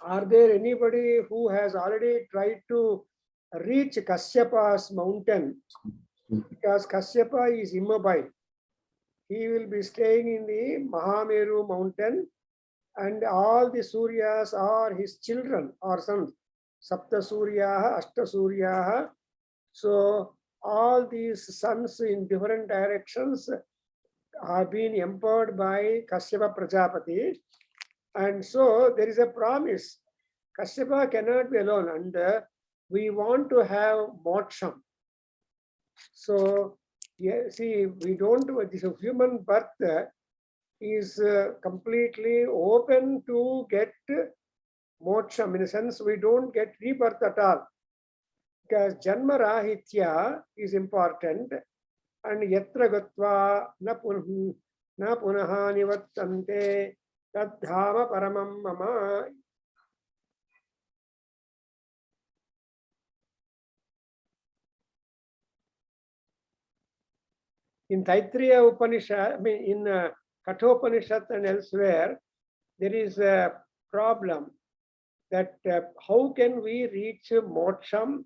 Are there anybody who has already tried to reach Kasyapa's mountain? Because Kasyapa is immobile. He will be staying in the Mahameru mountain, and all the Suryas are his children or sons. Sapta Suryaha, Ashta Suryaha. So all these sons in different directions have been empowered by Kasyapa Prajapati. And so there is a promise. Kasyapa cannot be alone, and we want to have moksham. So, yeah, see, we don't, this human birth is completely open to get moksham. In a sense, we don't get rebirth at all. Because Janma Rahitya is important, and Yatra Gatva na punaha nivattante tadhama paramam mama. In Taittiriya Upanishad, I mean in Kathopanishad and elsewhere, there is a problem that how can we reach moksham,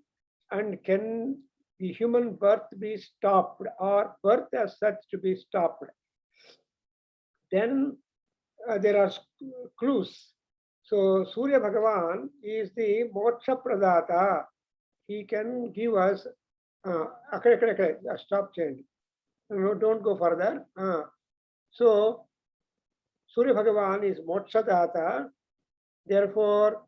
and can the human birth be stopped, or birth as such to be stopped? Then there are clues. So Surya Bhagavan is the moksha pradata. He can give us. Stop change. No, don't go further. So Surya Bhagavan is moksha data. Therefore,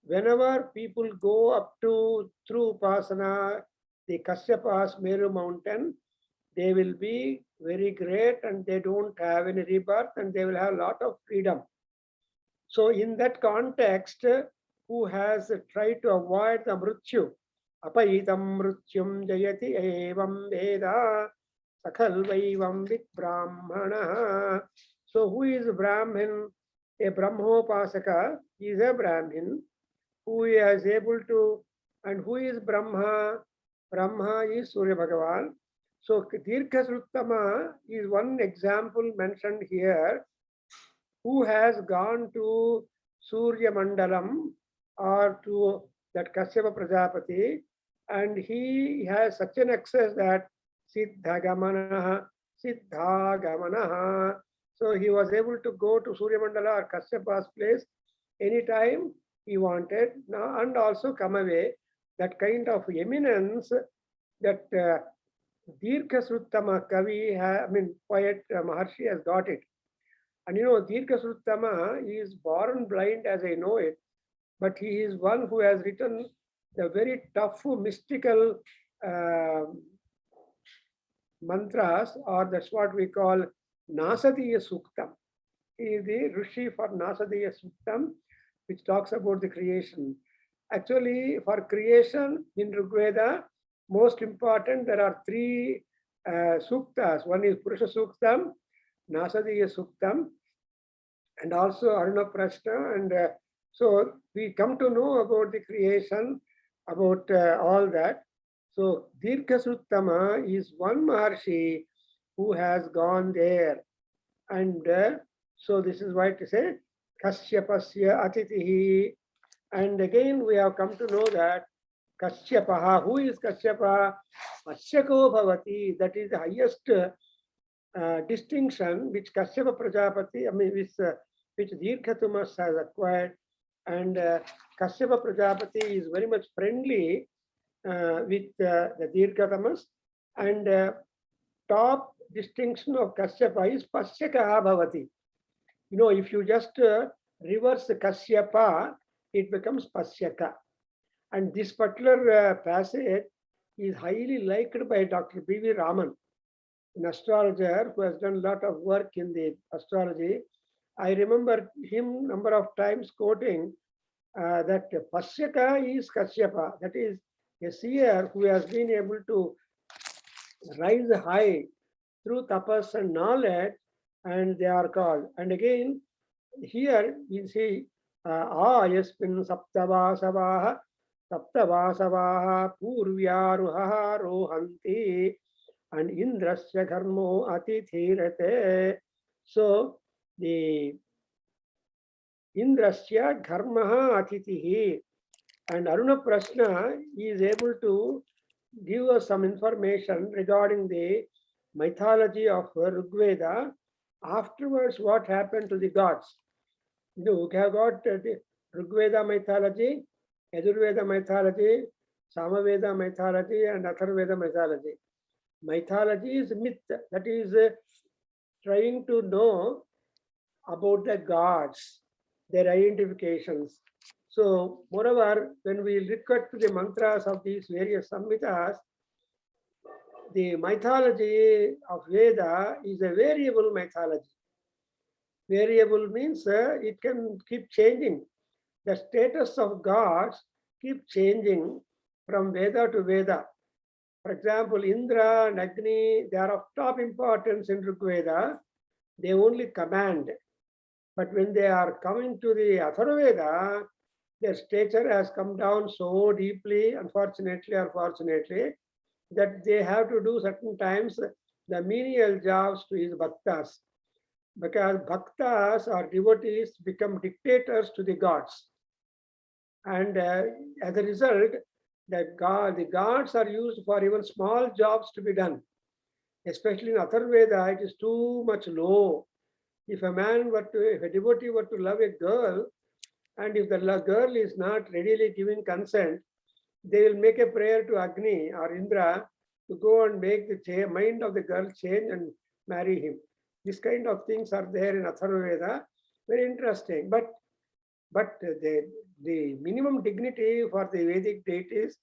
whenever people go up to through Upasana, the Kasyapa's Meru mountain, they will be very great, and they don't have any rebirth, and they will have a lot of freedom. So in that context, who has tried to avoid the mrityu? Apaitam mrityum jayati evam veda sakhal vaivam vit brahmana. So who is Brahmin? A Brahmopasaka is a Brahmin who is able to, and who is Brahma? Brahma is Surya Bhagavan. So Dirghasruttama is one example mentioned here, who has gone to Surya Mandalam or to that Kasyapa Prajapati, and he has such an access that Siddha Gamanaha, Siddha Gamanaha. So he was able to go to Surya Mandala or Kasyapa's place anytime he wanted, and also come away. That kind of eminence that Dirghasruttama Kavi, poet Maharshi has got it. And you know, Dirghasruttama is born blind, as I know it, but he is one who has written the very tough mystical mantras, or that's what we call Nasadiya Suktam. He is the Rishi for Nasadiya Suktam, which talks about the creation. Actually, for creation in Rigveda, most important, there are three suktas. One is Purusha Suktam, Nasadiya Suktam, and also Aruna Prashna. And so we come to know about the creation, about all that. So Dirghasruttama is one Maharshi who has gone there. And so this is why to say Kasyapasya Atitihi. And again, we have come to know that Kasyapaha, who is Kasyapa? Asyako Bhavati, that is the highest distinction which Kasyapa Prajapati, which Dirghatumas has acquired. And Kasyapa Prajapati is very much friendly with the Dirghatamas. And top distinction of Kasyapa is Pasyakaha Bhavati. You know, if you just reverse the Kasyapa, it becomes Pasyaka. And this particular passage is highly liked by Dr. B.V. Raman, an astrologer who has done a lot of work in the astrology. I remember him number of times quoting that Pasyaka is Kasyapa, that is a seer who has been able to rise high through tapas and knowledge, and they are called. And again, here we see Yasmin Saptavasavaha Purvyaruha Rohanti and Indrasya Karmo Atithirate. So the Indrasya Dharmaha Atitihi. And Aruna Prashna is able to give us some information regarding the mythology of Rigveda. Afterwards, what happened to the gods? We have got the Rigveda mythology, Yajurveda mythology, Samaveda mythology, and Atharveda mythology. Mythology is myth, that is trying to know about the gods, their identifications. So, moreover, when we look at the mantras of these various samhitas, the mythology of Veda is a variable mythology. Variable means it can keep changing. The status of gods keep changing from Veda to Veda. For example, Indra and Agni, they are of top importance in Rigveda. They only command. But when they are coming to the Atharvaveda, their stature has come down so deeply, unfortunately or fortunately, that they have to do certain times the menial jobs to his bhaktas. Because bhaktas or devotees become dictators to the gods. And as a result, the gods are used for even small jobs to be done. Especially in Atharvaveda, it is too much low. If a devotee were to love a girl, and if the girl is not readily giving consent, they will make a prayer to Agni or Indra to go and make the mind of the girl change and marry him. This kind of things are there in Atharvaveda. Very interesting. But the minimum dignity for the Vedic deities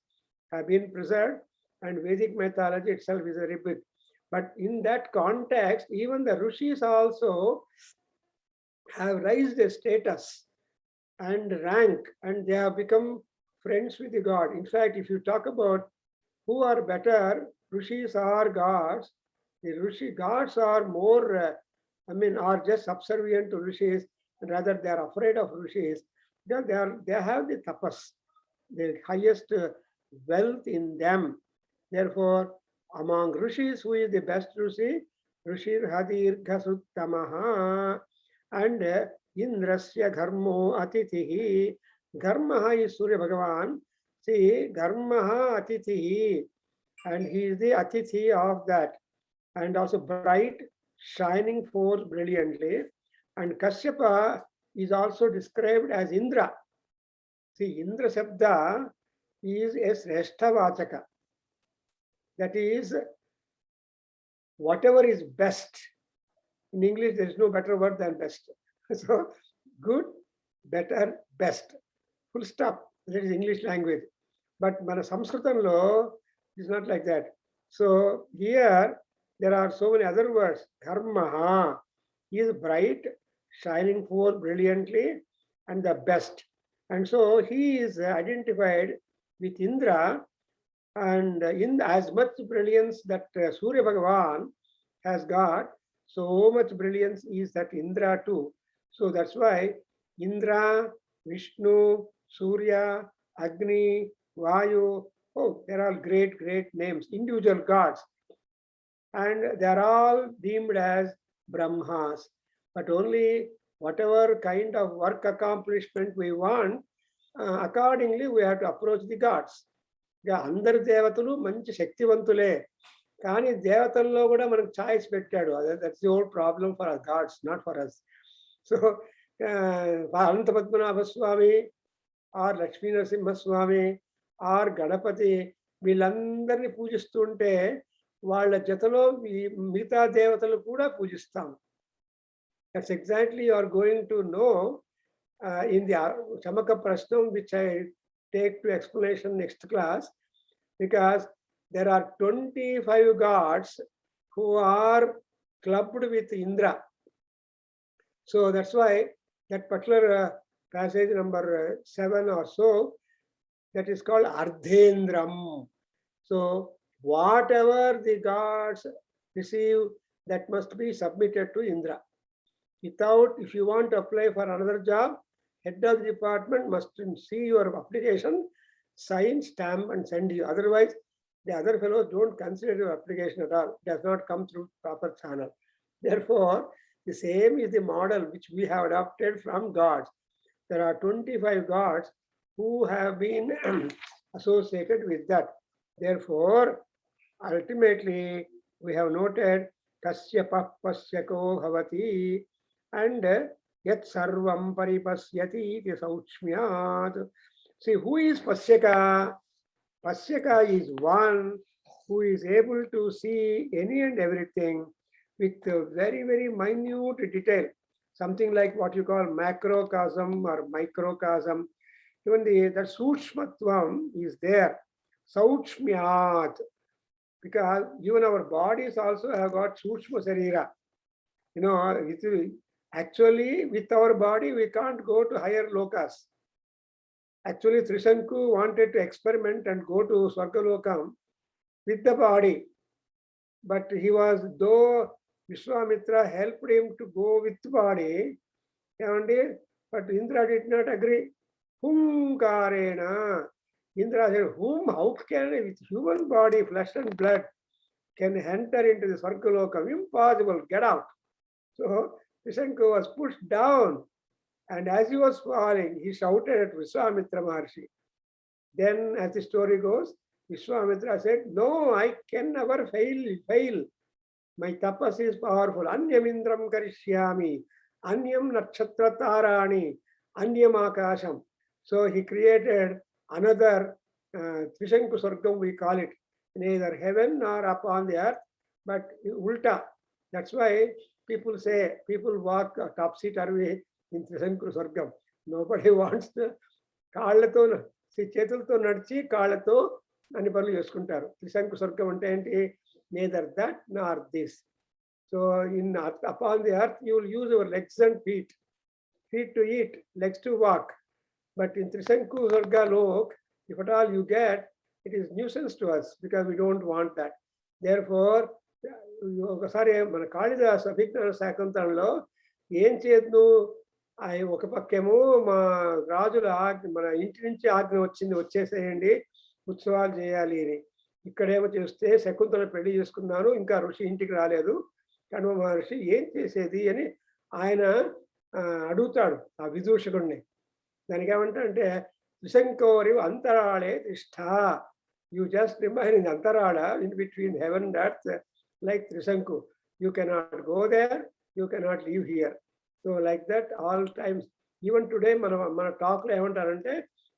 have been preserved, and Vedic mythology itself is very big. But in that context, even the Rishis also have raised their status and rank, and they have become friends with the god. In fact, if you talk about who are better, Rishis or gods, the Rishi gods are more, are just subservient to Rishis, rather they are afraid of Rishis. They have the tapas, the highest wealth in them. Therefore, among Rishis, who is the best Rishi? Rishi Hadirgha Suttamaha, and Indrasya Dharmo Atitihi. Dharmaha is Surya Bhagavan. See, Dharmaha Atitihi, and he is the Atithi of that. And also bright, shining forth brilliantly. And Kashyapa is also described as Indra. See, Indra Shabda is a Sreshta Vachaka. That is, whatever is best. In English, there is no better word than best. So, good, better, best. Full stop. That is English language. But mana Sanskritanlo is not like that. So, here, there are so many other words. Dharmaha is bright, shining forth brilliantly, and the best. And so, he is identified with Indra, and in as much brilliance that Surya Bhagavan has got, so much brilliance is that Indra too. So that's why Indra, Vishnu, Surya, Agni, Vayu, they're all great, great names, individual gods. And they're all deemed as Brahmas. But only whatever kind of work accomplishment we want, accordingly we have to approach the gods. అందరి దేవతలు మంచి శక్తివంతులే, కానీ దేవతల్లో కూడా మనకు choice పెట్టాడు. That's the old problem for our gods, not for us. So Anantha Padmanabha Swamy or Lakshmi Narasimhaswamy or Ganapati, వీళ్ళందరినీ పూజిస్తుంటే వాళ్ళ జతలో మిగతా దేవతలు కూడా పూజిస్తాం. That's exactly you are going to know in the Chamaka Prasnam which I take to explanation next class, because there are 25 gods who are clubbed with Indra. So that's why that particular passage number 7 or so, that is called Ardhendram. So whatever the gods receive, that must be submitted to Indra. Without, if you want to apply for another job, head of the department must see your application, sign, stamp, and send you. Otherwise, the other fellows don't consider your application at all. It does not come through proper channel. Therefore, the same is the model which we have adopted from gods. There are 25 gods who have been associated with that. Therefore, ultimately, we have noted Kasyapa Pasyako Bhavati and Yat Sarvam Paripasyati iti Sauchmyat. See, who is Pasyaka? Pasyaka is one who is able to see any and everything with a very, very minute detail, something like what you call macrocosm or microcosm. Even the Sushmatvam is there. Sauchmyat, because even our bodies also have got Sushma Sarira. You know, actually with our body we can't go to higher lokas. Actually, Trishanku wanted to experiment and go to Swargalokam with the body. But though Vishwamitra helped him to go with the body, but Indra did not agree. Hum karena. Indra said, whom, how can I, with human body, flesh and blood, can enter into the Swargalokam? Impossible, get out. So Trishanku was pushed down. And as he was falling, he shouted at Vishwamitra Maharshi. Then, as the story goes, Vishwamitra said, no, I can never fail. My tapas is powerful. Anyam indram karishyami. Anyam nakshatra tarani. Anyam akasham. So he created another Trishanku Sargam, we call it. Neither heaven nor upon the earth, but ulta. That's why people say, people walk topsy-turvy in Trishanku Sargam. Nobody wants the కాళ్ళతో చేతులతో నడిచి కాళ్ళతో అన్ని పనులు చేసుకుంటారు. త్రిశంకు స్వర్గం అంటే ఏంటి? Neither that nor this. So in upon the earth you will use your legs and feet to eat, legs to walk. But in Trishanku Swargalok, if at all you get, it is nuisance to us because we don't want that. Therefore ఒకసారి మన కాళిదాసు అభిజ్ఞాన శాకుంతలంలో ఏం చేద్దు, ఒక పక్కేమో మా రాజుల ఆజ్ఞ, మన ఇంటి నుంచి ఆజ్ఞ వచ్చింది, వచ్చేసేయండి ఉత్సవాలు చేయాలి అని. ఇక్కడేమో చూస్తే శకుంతల పెళ్లి చేసుకున్నారు, ఇంకా ఋషి ఇంటికి రాలేదు. కణవ మహర్షి ఏం చేసేది అని ఆయన అడుగుతాడు ఆ విదూషకుడిని. దానికి ఏమంటే త్రిశంకోరి అంతరాళే తిష్ట, యూ జస్ట్ రిమైన్ ఇన్ అంతరాళ in between heaven and earth like Trishanku. You cannot go there, you cannot leave here. So like that all times. Even today మన టాక్లో ఏమంటారంటే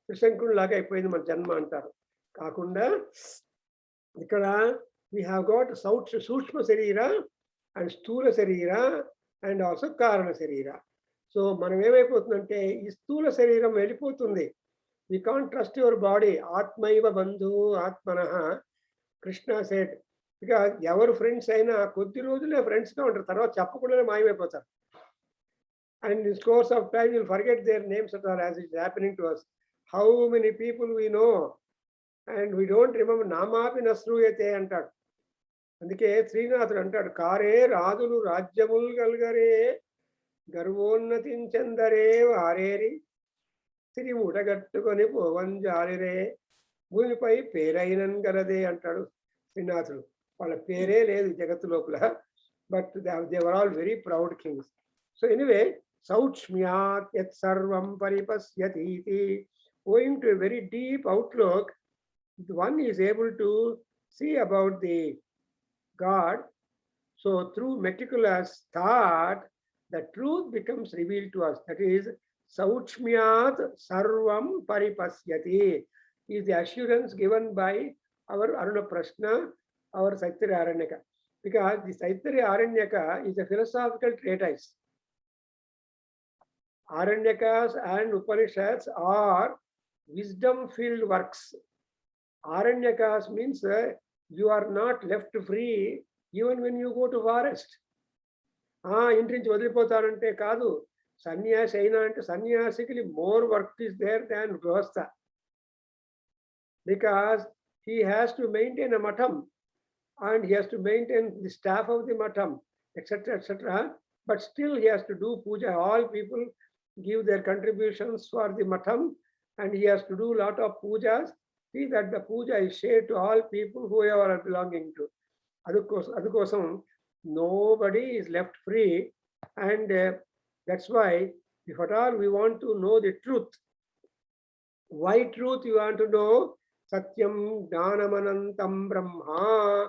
త్రిశంకుడు లాగా అయిపోయింది మన జన్మ అంటారు. కాకుండా ఇక్కడ వీ హ్యావ్ గాట్ సూక్ష్మ శరీర అండ్ స్థూల శరీర అండ్ ఆల్సో కారణ శరీర. సో మనం ఏమైపోతుందంటే ఈ స్థూల శరీరం వెళ్ళిపోతుంది. We can't trust your body. ఆత్మైవ బంధు ఆత్మనః కృష్ణ సెడ్. ఇక ఎవరు ఫ్రెండ్స్ అయినా కొద్ది రోజులే ఫ్రెండ్స్గా ఉంటారు, తర్వాత చెప్పకుండానే మాయమైపోతారు. And in course of time, you'll forget their names at all, as it's happening to us. How many people we know and we don't remember. Namapi nasruyate అంటాడు. అందుకే శ్రీనాథుడు అంటాడు, కారే రాజులు రాజ్యములు గల్గరే గర్వోన్నతించందరే వారేరి సిరి ఉడగట్టుకొని పోవంజాలిరే భూమిపై పేరైనన్ గలదే అంటాడు శ్రీనాథుడు. వాళ్ళ పేరే లేదు జగత్తు లోపల, but they were all very proud Kings. So anyway, Sauchmyat yat sarvam paripasyati iti. Going to a very deep outlook, one is able to see about the God. So through meticulous thought, the truth becomes revealed to us. That is, Sauchmyat sarvam paripasyati is the assurance given by our Aruna Prashna, our Saitarya Aranyaka. Because the Saitarya Aranyaka is a philosophical treatise. Aranyakas and Upanishads are wisdom-filled works. Aranyakas means you are not left free even when you go to forest. ఇంటి నుంచి వదిలిపోతారంటే కాదు. సన్యాసి అయినా అంటే సన్యాసికి more work is there దాన్ గృహస్థ. Because he has to maintain a matham and he has to maintain the staff of the matham, etc. But still he has to do puja. All people give their contributions for the matham and he has to do a lot of pujas. See that the puja is shared to all people whoever are belonging to. Adukosam nobody is left free, and that's why If at all we want to know the truth, why truth you want to know? Satyam Jnanamanantam Brahma.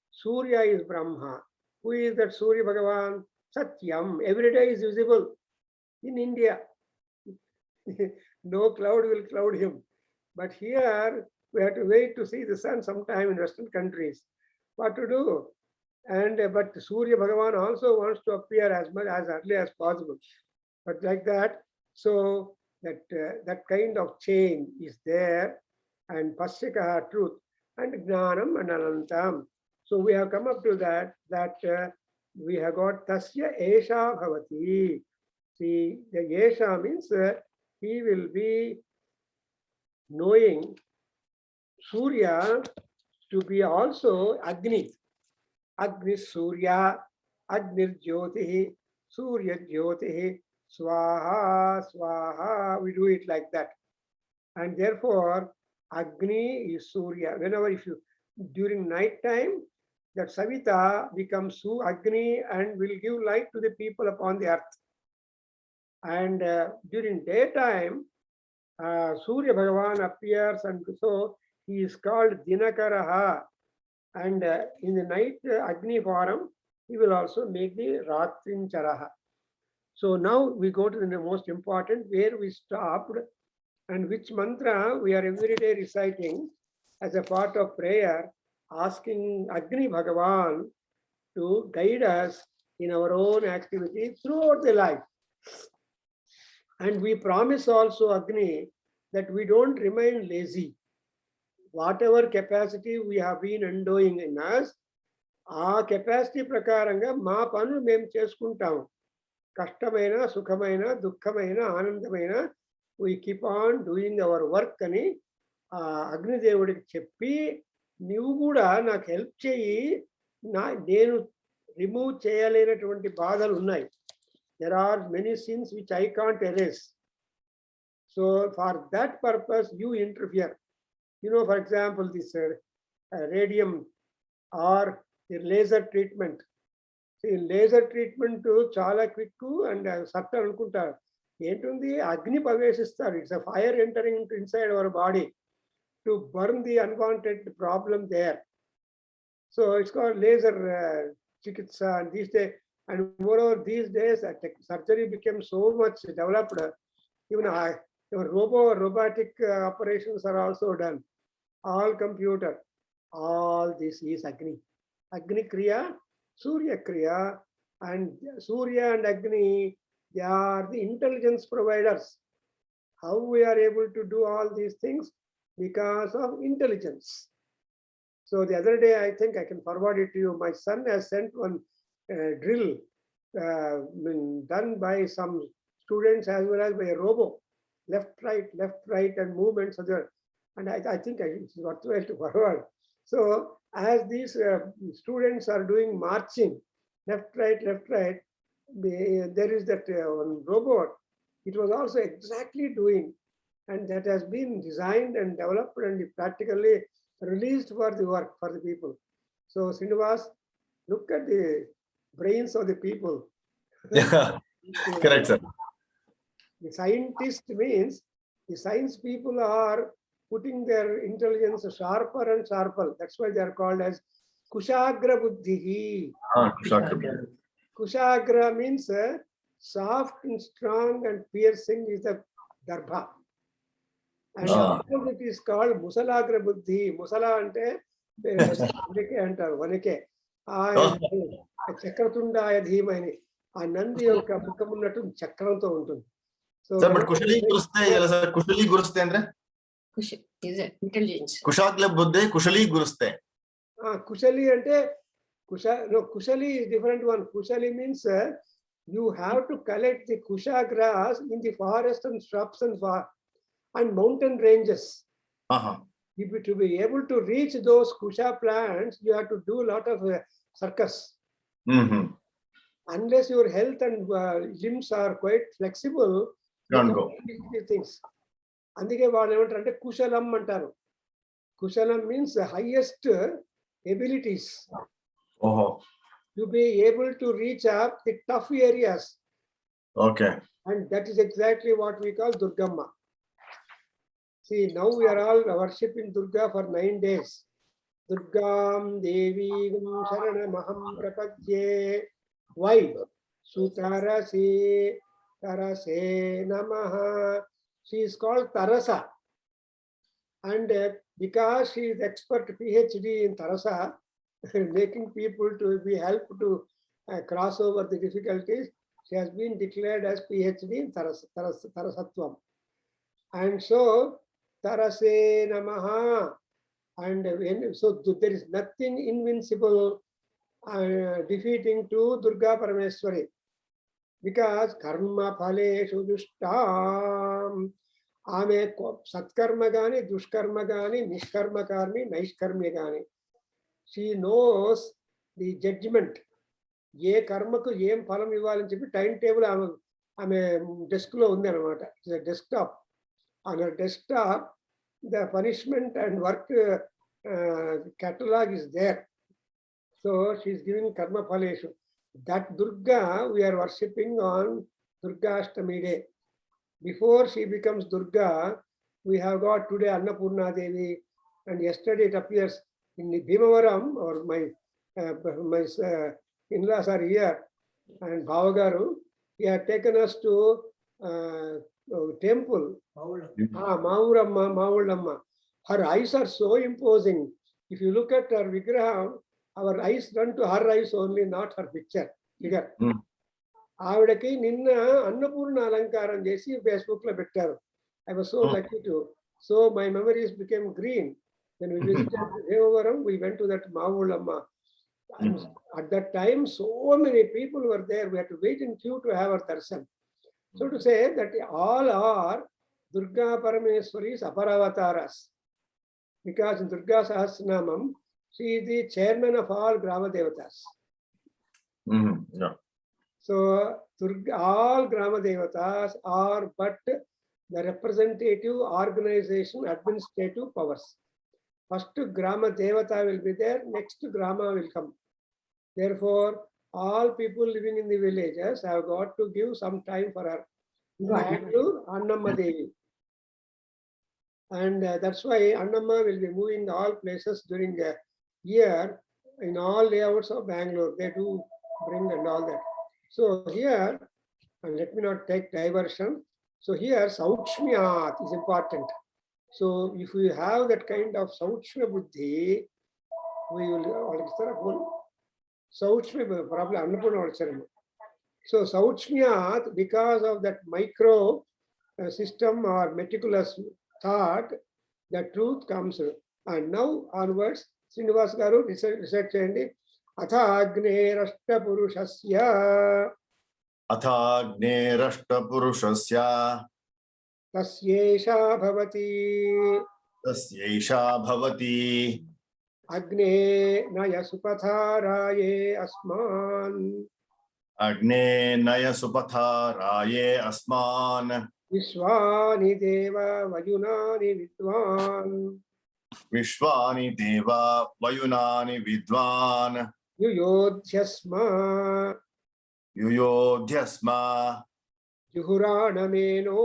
Surya is Brahma. Who is that Surya Bhagavan? Satyam. Every day is visible in India. No cloud will cloud him. But here we have to wait to see the sun sometime in Western countries. What to do? And but Surya Bhagavan also wants to appear as much as early as possible. But like that, so that kind of change is there, and Pasyakaha, truth, and Gnanam and Anantam. So we have come up to that we have got Tasya Esha Bhavati. See, the Esha means he will be knowing Surya to be also Agni. Agni Surya, Agnir Jyotihi, Surya Jyotihi, Swaha, Swaha. We do it like that. And therefore, Agni is Surya. Whenever if you during night time, that Savita becomes Agni and will give light to the people upon the earth. And during daytime, Surya Bhagavan appears, and so he is called Dinakaraha. And in the night Agni form, he will also make the Ratrincharaha. So now we go to the most important, where we stopped, and which mantra we are every day reciting as a part of prayer, asking Agni Bhagavan to guide us in our own activity throughout the life. And we promise also Agni that we don't remain lazy. Whatever capacity we have been endoing in us, ఆ capacity ప్రకారంగా మా పనులు మేము చేసుకుంటాము. కష్టమైన, సుఖమైన, దుఃఖమైన, ఆనందమైన, we keep on doing our work అని ఆ అగ్నిదేవుడికి చెప్పి, నువ్వు కూడా నాకు హెల్ప్ చేయి, నేను రిమూవ్ చేయలేనటువంటి బాధలు ఉన్నాయి. There are many sins which I can't erase. So for that purpose, you interfere. You know, for example, this radium or the laser treatment. See, laser treatment చాలా క్విక్ అండ్ సర్టన్ అనుకుంటారు. ఏంటుంది, అగ్ని ప్రవేశిస్తారు. It's a fire entering into inside our body to burn the unwanted problem there. So it's called laser చికిత్స. And these day and moreover these days surgery became so much developed. Even robotic operations are also done. All computer. All this is Agni. Agni Kriya, Surya Kriya, and Surya and Agni, they are the intelligence providers. How we are able to do all these things? Because of intelligence. So the other day, I think I can forward it to you. My son has sent one drill done by some students as well as by a robo. Left, right, and movements other. And I think it's worthwhile to forward. So as these students are doing marching, left, right, there is that one robot. It was also exactly doing, and that has been designed and developed and practically released for the work for the people. So Srinivas, look at the brains of the people. Yeah, correct, sir. The scientist means the science people are putting their intelligence sharper and sharper. That's why they are called as Kushagra Buddhihi. Kushagra means soft and strong and piercing is the Garbha. And it is called Musalagra Buddhi. Musala ante vanike antaru, vanike. చక్రతుండాయ ధీమని, ఆ నంది యొక్క ముఖం ఉన్నట్టు చక్రంతో ఉంటుంది. Sir, but ಕುಶಲಿ ಗುರುಸ್ತೆ ಇಲ್ಲ sir, ಕುಶಲಿ ಗುರುಸ್ತೆ ಅಂದ್ರೆ intelligence. ಕುಶಾಗ್ಲ ಬುದ್ಧಿ ಕುಶಲಿ ಗುರುಸ್ತೆ. కుశలి అంటే కుశలి is different one. Kushali means you have to collect the kusha grass in the forest and shrubs and mountain ranges. To be able to reach those kusha plants, you have to do a lot of circus. Unless your health and limbs are quite flexible, you can't do these things. అందుకే వాళ్ళు ఏమంటారు అంటే కుశలం అంటారు. కుశలం means the highest abilities. To be able to reach up the tough areas. Okay. And that is exactly what we call Durgamma. See, now we are all worshipping Durga for 9 days. Durgam Devi Sharanamaham Prapadye. Why? Sutarase Tarase Namaha. She is called Tarasa. And because she is expert PhD in Tarasa, making people to be helped to cross over the difficulties, she has been declared as PhD in Tarasatvam. And so, Tarase Namaha. And so there is nothing invincible defeating to Durga Parameswari. Because karma phaleshu dushtam. Ame satkarma gani, dushkarma gani, nishkarma karmi, naishkarmi gani. She knows the judgment. Ye karma ku yem phalam ivalani cheppi timetable ame desk lo undi anamata. It's a desktop. On her desktop, the punishment and work catalog is there. So she is giving karma phaleshu. That Durga we are worshipping on Durga Ashtami day. Before she becomes Durga, we have got today Annapurna Devi, and yesterday it appears in the Bhimavaram, or my in-laws are here, and Bhavagaru, he had taken us to temple, Mauramma, Maulamma. Her eyes are so imposing. If you look at her Vigraha, our eyes run to her eyes only, not her picture. Figure. ఆవిడకి నిన్న అన్నపూర్ణ అలంకారం చేసి Facebook లో పెట్టారు. I was so lucky to. So my memories became green. When we visited Bhimavaram, we went to that Maulamma. At that time, so many people were there. We had to wait in queue to have our darshan. So to say that all are Durga Parameswari's aparavataras. Because in Durga Sahasranamam, she is the chairman of all Grama Devatas. Yeah. So all Grama Devatas are but the representative organization, administrative powers. First Grama Devata will be there, next Grama will come. Therefore, all people living in the villages have got to give some time for her. Bangalore, Annamma Devi. And that's why Annamma will be moving all places during the year in all layouts of Bangalore. They do bring and all that. So here, and let me not take diversion. So here, Saukshmyat is important. So if we have that kind of Saukshmya Buddhi, we will Saukshmya, probably Annapurna. So Saukshmyat, because of that micro system or meticulous thought, the truth comes. And now onwards, Srinivas Garu research cheyandi. Athagnerashtapurushasya tasyesha bhavati Agne naya supatharaye asman Vishwani deva vayunani vidwan Yuyodhyasma Juhuranameno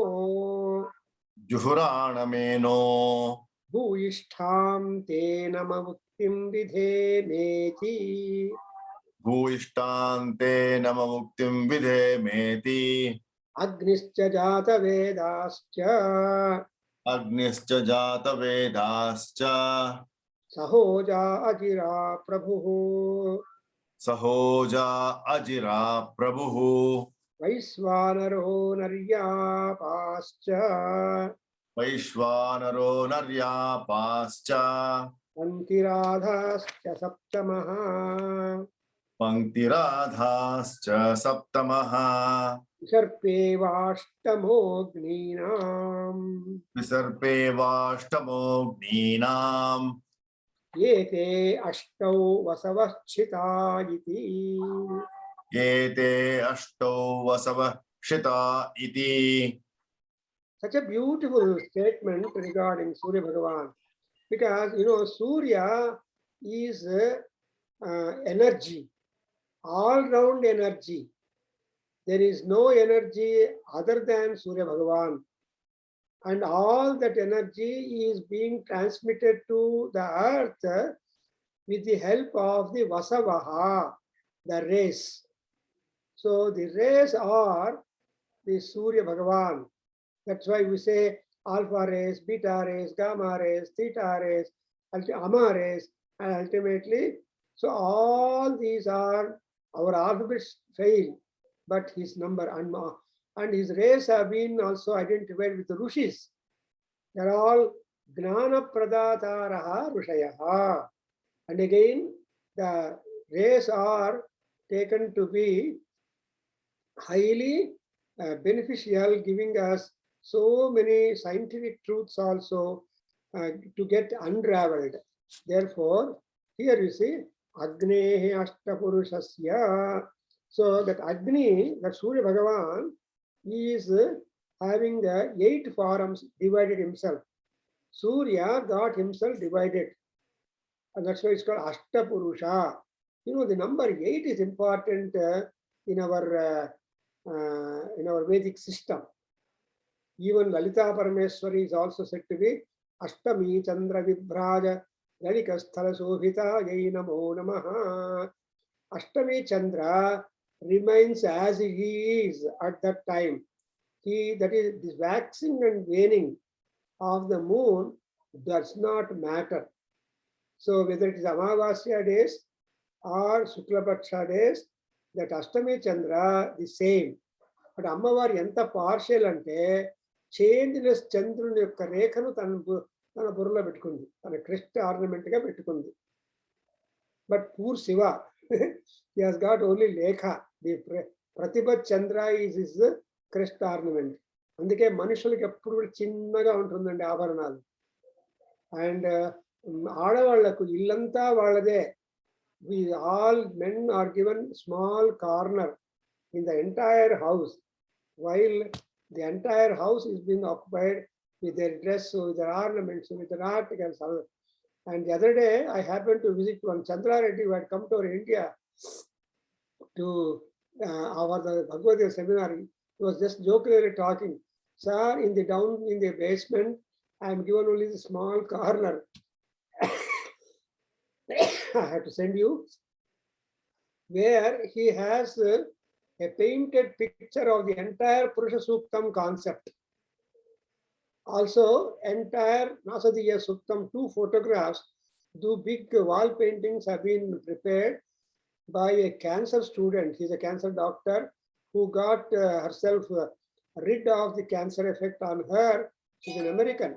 Bhuishtham te namamuktim vidhemeti Agnischa jata vedascha Sahoja ajira prabhu Vaishvanaro naryapascha Panktiradhascha saptamaha Visarpevashtamogninam Yete ashtau vasavachita iti. Such a beautiful statement regarding Surya Bhagavan. Because, Surya is energy, all-round energy. there is no energy other than Surya Bhagavan. And all that energy is being transmitted to the earth with the help of the Vasavaha, the rays. So the rays are the Surya Bhagavan. That's why we say alpha rays, beta rays, gamma rays, theta rays, amma rays, and ultimately, so all these are, our alphabets fail, but his number and his rays have been also identified with the Rishis. They're all Gnana Pradataraha Rishayaha. And again, the rays are taken to be highly beneficial, giving us so many scientific truths also to get unraveled. Therefore, here you see Agnehi Ashtapurushasya. So that Agni, that Surya Bhagavan, is having the 8 forms divided himself. Surya got himself divided. And that's why it's called Ashtapurusha. You know, the number 8 is important in our Vedic system. Even Lalita Parameswari is also said to be Ashtami Chandra Vibhraja Lalikasthala Sobhita Yai Namo Namaha. Ashtami Chandra remains as he is at that time. That is, this waxing and waning of the moon does not matter. So whether it is Amavasya days or Suklapaksha days, that Ashtami Chandra the same. But Ammavari enta partial ante changeless Chandruni yokka rekhanu tana burla pettukundi, tana krishna ornament ga pettukundi. But poor Shiva, he has got only Lekha. The Pratibha Chandra is his krishna ornament. అందుకే మనుషులకి ఎప్పుడు కూడా చిన్నగా ఉంటుందండి ఆభరణాలు. And ఆడవాళ్లకు ఇల్లంతా వాళ్ళదే. All men are given small corner in the entire house, while the entire house is being occupied with their dress, with their ornaments, with their articles. And the other day, I happened to visit one Chandra Reddy who had come to India to our Bhagavad Gita seminar. He was just jokingly talking, sir, in the basement, I am given only the small corner. I have to send you, where he has a painted picture of the entire Purusha Suktam concept. Also, entire Nasadiya Suktam, 2 photographs, 2 big wall paintings have been prepared by a cancer student. He's a cancer doctor who got herself rid of the cancer effect on her. She's an American.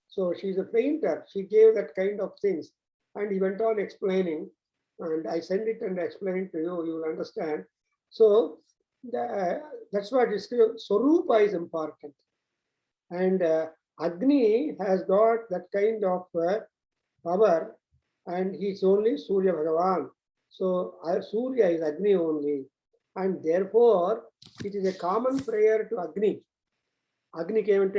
So she's a painter. She gave that kind of things. And he went on explaining, and I send it and explain to you, you will understand. So that's what is Swarupa is important. And Agni has got that kind of power, and he's only Surya Bhagavan. So Surya is Agni only. And therefore, it is a common prayer to Agni. Agni came and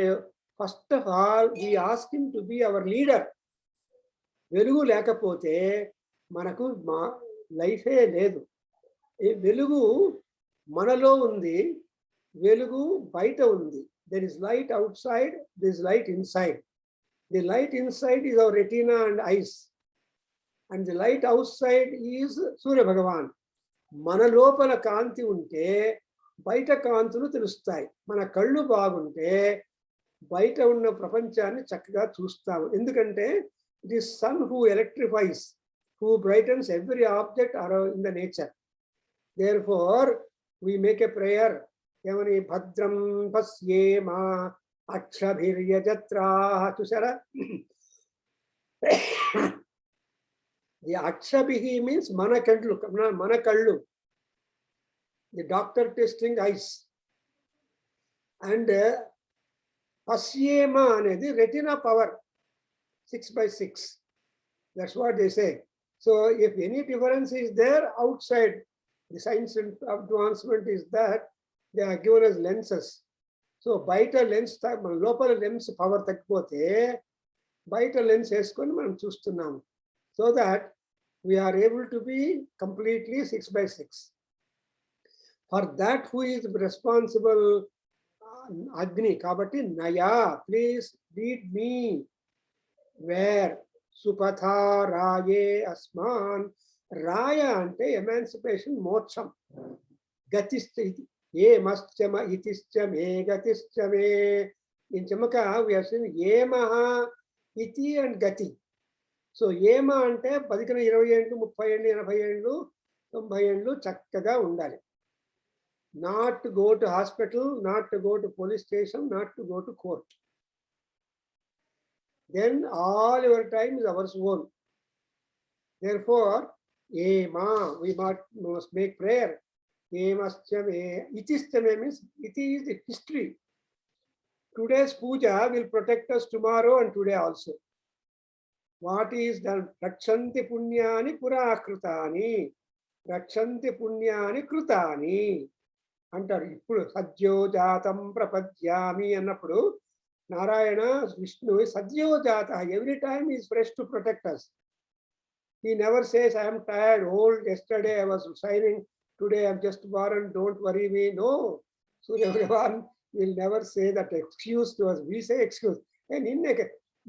first of all, we ask him to be our leader. వెలుగు లేకపోతే మనకు లైఫే లేదు. వెలుగు మనలో ఉంది, వెలుగు బయట ఉంది. There is light outside, there is light inside. The light inside is our retina and eyes, and the light outside is Surya Bhagavan. మన లోపల కాంతి ఉంటే బయట కాంతులు తెలుస్తాయి. మన కళ్ళు బాగుంటే బయట ఉన్న ప్రపంచాన్ని చక్కగా చూస్తాము. ఎందుకంటే it is sun who electrifies, who brightens every object around in the nature. Therefore, we make a prayer. Yamani bhadram pasyema akshabhirya jatraha. Chusara? The akshabhihi means manakallu. The doctor testing eyes. And pasyema anedi retina power. 6/6. That's what they say. So if any difference is there outside, the science advancement is that they are given as lenses. So baita lens local lens power takpote baita lens eskoni manam chustunnam, so that we are able to be completely 6/6. For that who is responsible, Agni. Kabatti Naya, please lead me. Where? Supatha Raye Asman. Raya ante emancipation, moksham. Gatischa iti. Ye maschama itischa me gatischa me. In Chamaka, we have seen Yemaha, Iti and Gati. So Yema ante 10 20 ఏళ్ళు 30 ఏళ్ళు 80 ఏళ్ళు 90 ఏళ్ళు చక్కగా ఉండాలి. Not to go to hospital, not to go to police station, not to go to court. Then all your time is ours own. Therefore, Yema, we must make prayer. Yemascha me. Itischa me means iti is the history. Today's puja will protect us tomorrow and today also. What is done? Rakshanti punyani purakrutani. Rakshanti punyani krutani. అంటారు. ఇప్పుడు సద్యోజాతం ప్రపద్యామి అన్నప్పుడు Narayana Vishnu Sadyojata, every time is fresh to protect us. He never says I am tired, old, yesterday I was shining, today I am just born, don't worry me. No. So everyone will never say that excuse to us. We say excuse.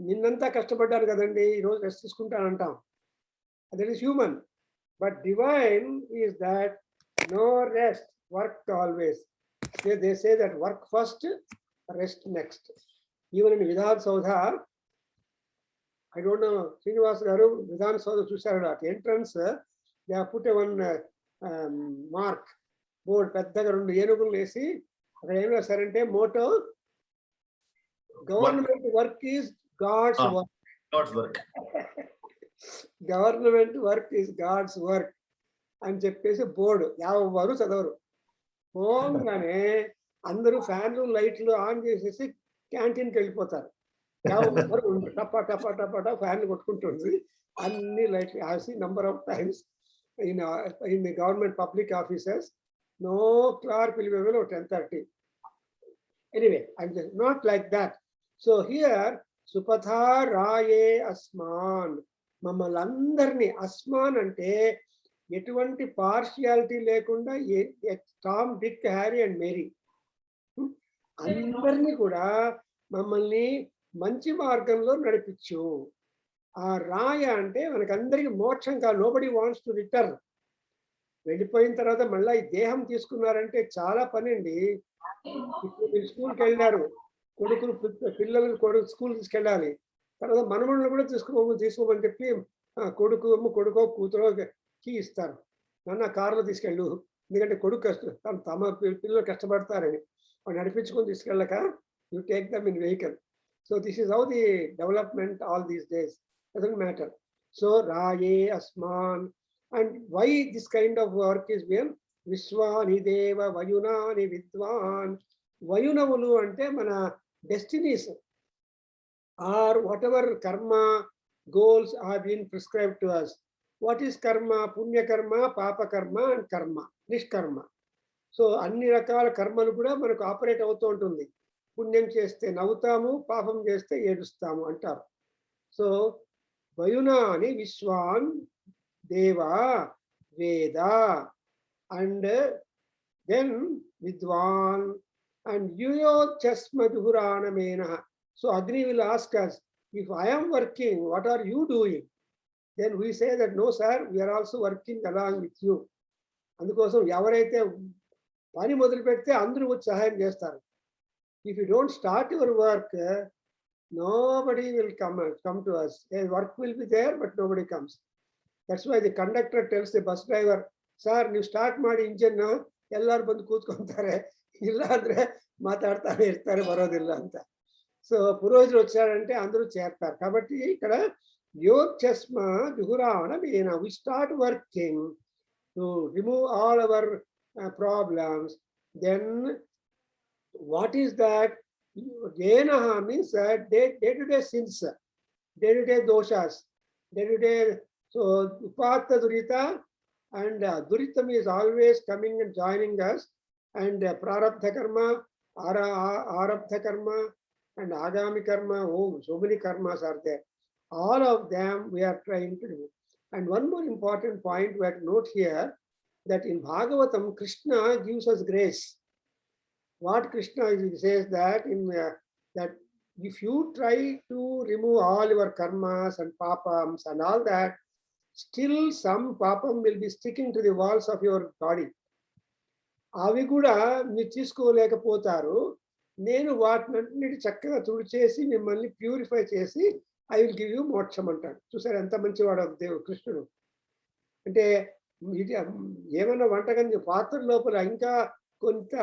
నిన్నంతా కష్టపడ్డాను కదండి, ఈరోజు rest తీసుకుంటాను అంటాం. That is human. But divine is that no rest, work always. They say that work first, rest next. Even in Vidhan Saudha, I don't know, Srinivas garu Vidhan Saudha చూశారు. At entrance, they have put a one mark board, పెద్దగా 2 ఏనుగులు వేసి అక్కడ ఏం రాశారంటే motto, government work is God's work. God's work. Government work is God's work అని చెప్పేసి board. ఎవరు చదవరు. పోగానే అందరూ ఫ్యాన్లు లైట్లు ఆన్ చేసేసి క్యాంటీన్కి వెళ్ళిపోతారు. ఎవరు టపా టపా టపా టపా ఫ్యాన్లు కొట్టుకుంటుంది. అన్ని లైట్లు. I see number of times in the government public offices. No clerk will be available 10:30. Anyway, I'm just not like that. So here, Supatha Raye Asman. మమ్మల్ని అందరినీ, అస్మాన్ అంటే ఎటువంటి పార్షియాలిటీ లేకుండా Tom, Dick, Harry and Mary అందరినీ కూడా మమ్మల్ని మంచి మార్గంలో నడిపించు. ఆ రాయ అంటే మనకందరికి మోక్షం కాదు. Nobody wants to return. వెళ్ళిపోయిన తర్వాత మళ్ళీ ఈ దేహం తీసుకున్నారంటే చాలా పని అండి. ఇప్పుడు మీరు స్కూల్కి వెళ్ళారు, పిల్లలు స్కూల్ తీసుకెళ్ళాలి. తర్వాత మనమణులు కూడా తీసుకోమని చెప్పి కొడుకో కూతురో కీ ఇస్తారు. నాన్న కారులో తీసుకెళ్ళు, ఎందుకంటే కొడుకు తమ పిల్లలు కష్టపడతారని. వాడు నడిపించుకొని తీసుకెళ్ళక you take them in vehicle. So this is how the development all these days. Doesn't matter. So రాయే అస్మాన్. And why this kind of work is where? విశ్వాని దేవ వయునాని విద్వాన్. వయునవులు అంటే మన destinies, or whatever karma goals have been prescribed to us. What is karma? Punya karma, papa karma and karma, nishkarma. So అన్ని రకాల కర్మలు కూడా మనకు ఆపరేట్ అవుతూ ఉంటుంది. పుణ్యం చేస్తే నవ్వుతాము, పాపం చేస్తే ఏడుస్తాము అంటారు. సో వయునాని విశ్వాన్ దేవ వేద and then Vidwan and యుయో చస్మధురాణమేన. So Agni will ask us, if I am working, what are you doing? Then we say that no sir, we are also working along with you. అందుకోసం ఎవరైతే పని మొదలు పెడితే అందరూ వచ్చి సహాయం చేస్తారు. If you don't start your work, nobody will come to us. A work will be there, but nobody comes. That's why the conductor tells the bus driver, sir, ನೀವು ಸ್ಟಾರ್ಟ್ ಮಾಡಿ ಇಂಜಿನ್, ಎಲ್ಲರೂ ಬಂದು ಕೂತ್ಕೊಂತಾರೆ, ಇಲ್ಲ ಅಂದ್ರೆ ಮಾತಾಡ್ತಾನೆ ಇರ್ತಾರೆ, ಬರೋದಿಲ್ಲ ಅಂತ. సో పురోహితుడు వచ్చాడంటే అందరూ చేస్తారు. కాబట్టి ఇక్కడ యోగస్మ జుహురావణ మీన. We start working to remove all our problems. Then what is that? జేనః means day to day sins, day to day దోషాస్, డే టు డే. సో ఉపాత్త దురిత, అండ్ దురితం is always coming and joining us. And ప్రారబ్ధ కర్మ, ఆరబ్ధ కర్మ and agami karma. Oh, so many karmas are there. All of them we are trying to do. And one more important point we have to note here, that in Bhagavatam, Krishna gives us grace. What Krishna says that that if you try to remove all your karmas and papams and all that, still some papam will be sticking to the walls of your body. అవి కూడా మీరు తీసుకోలేకపోతారు. నేను వాటినన్నిటి చక్కగా తుడిచేసి మిమ్మల్ని purify చేసి I will give you మోక్షం అంటాడు. చూసారు ఎంత మంచివాడు కృష్ణుడు. అంటే ఇది ఏమన్నా వంటగది పాత్ర లోపల ఇంకా కొంత